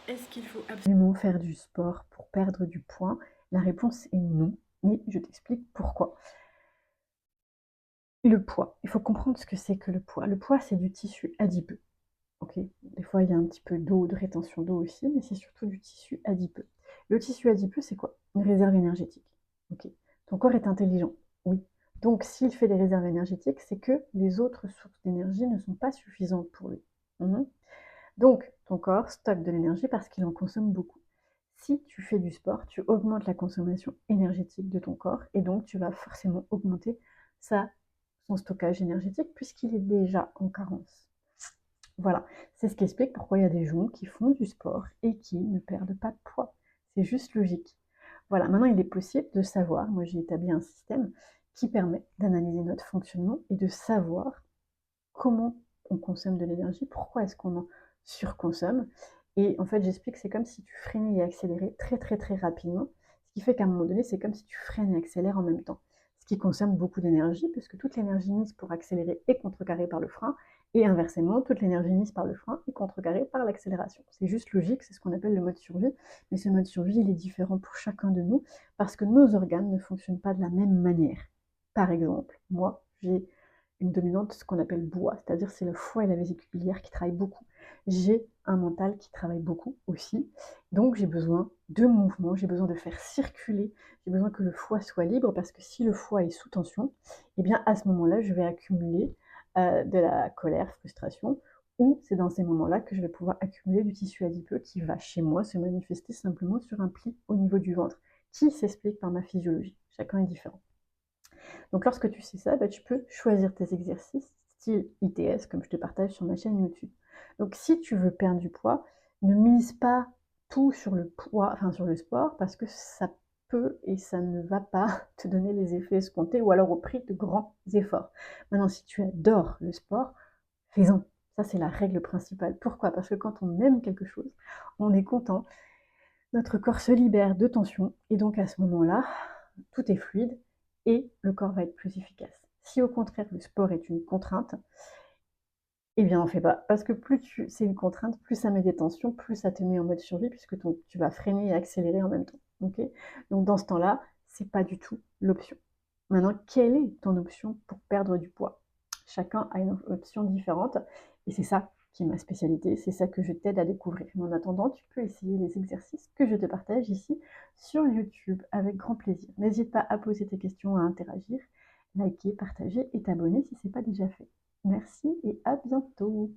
Est-ce qu'il faut absolument faire du sport pour perdre du poids? La réponse est non, et je t'explique pourquoi. Le poids, il faut comprendre ce que c'est que le poids. Le poids, c'est du tissu adipeux, OK? Des fois, il y a un petit peu d'eau, de rétention d'eau aussi, mais c'est surtout du tissu adipeux. Le tissu adipeux, c'est quoi? Une réserve énergétique, OK? Ton corps est intelligent, oui. Donc s'il fait des réserves énergétiques, c'est que les autres sources d'énergie ne sont pas suffisantes pour lui. Mmh. Donc ton corps stocke de l'énergie parce qu'il en consomme beaucoup. Si tu fais du sport, tu augmentes la consommation énergétique de ton corps et donc tu vas forcément augmenter sa son stockage énergétique puisqu'il est déjà en carence. Voilà, c'est ce qui explique pourquoi il y a des gens qui font du sport et qui ne perdent pas de poids. C'est juste logique. Voilà, maintenant il est possible de savoir, moi j'ai établi un système qui permet d'analyser notre fonctionnement et de savoir comment on consomme de l'énergie, pourquoi est-ce qu'on en surconsomme. Et en fait, j'explique que c'est comme si tu freinais et accélérais très très très rapidement, ce qui fait qu'à un moment donné, c'est comme si tu freines et accélères en même temps, ce qui consomme beaucoup d'énergie, puisque toute l'énergie mise pour accélérer est contrecarrée par le frein, et inversement, toute l'énergie mise par le frein est contrecarrée par l'accélération. C'est juste logique, c'est ce qu'on appelle le mode survie, mais ce mode survie, il est différent pour chacun de nous, parce que nos organes ne fonctionnent pas de la même manière. Par exemple, moi, j'ai une dominante, ce qu'on appelle bois, c'est-à-dire c'est le foie et la vésicule biliaire qui travaillent beaucoup. J'ai un mental qui travaille beaucoup aussi, donc j'ai besoin de mouvement, j'ai besoin de faire circuler, j'ai besoin que le foie soit libre parce que si le foie est sous tension, eh bien à ce moment-là, je vais accumuler de la colère, frustration, ou c'est dans ces moments-là que je vais pouvoir accumuler du tissu adipeux qui va chez moi se manifester simplement sur un pli au niveau du ventre, qui s'explique par ma physiologie. Chacun est différent. Donc lorsque tu sais ça, bah, tu peux choisir tes exercices style ITS, comme je te partage sur ma chaîne YouTube. Donc si tu veux perdre du poids, ne mise pas tout sur le poids, enfin sur le sport, parce que ça peut et ça ne va pas te donner les effets escomptés, ou alors au prix de grands efforts. Maintenant, si tu adores le sport, fais-en. Ça, c'est la règle principale. Pourquoi? Parce que quand on aime quelque chose, on est content, notre corps se libère de tension, et donc à ce moment-là, tout est fluide et le corps va être plus efficace. Si au contraire le sport est une contrainte, eh bien on fait pas. Parce que c'est une contrainte, plus ça met des tensions, plus ça te met en mode survie, puisque tu vas freiner et accélérer en même temps. Okay, donc dans ce temps-là, c'est pas du tout l'option. Maintenant, quelle est ton option pour perdre du poids? Chacun a une option différente et c'est ça qui est ma spécialité, c'est ça que je t'aide à découvrir. Mais en attendant, tu peux essayer les exercices que je te partage ici sur YouTube avec grand plaisir. N'hésite pas à poser tes questions, à interagir, liker, partager et t'abonner si ce n'est pas déjà fait. Merci et à bientôt.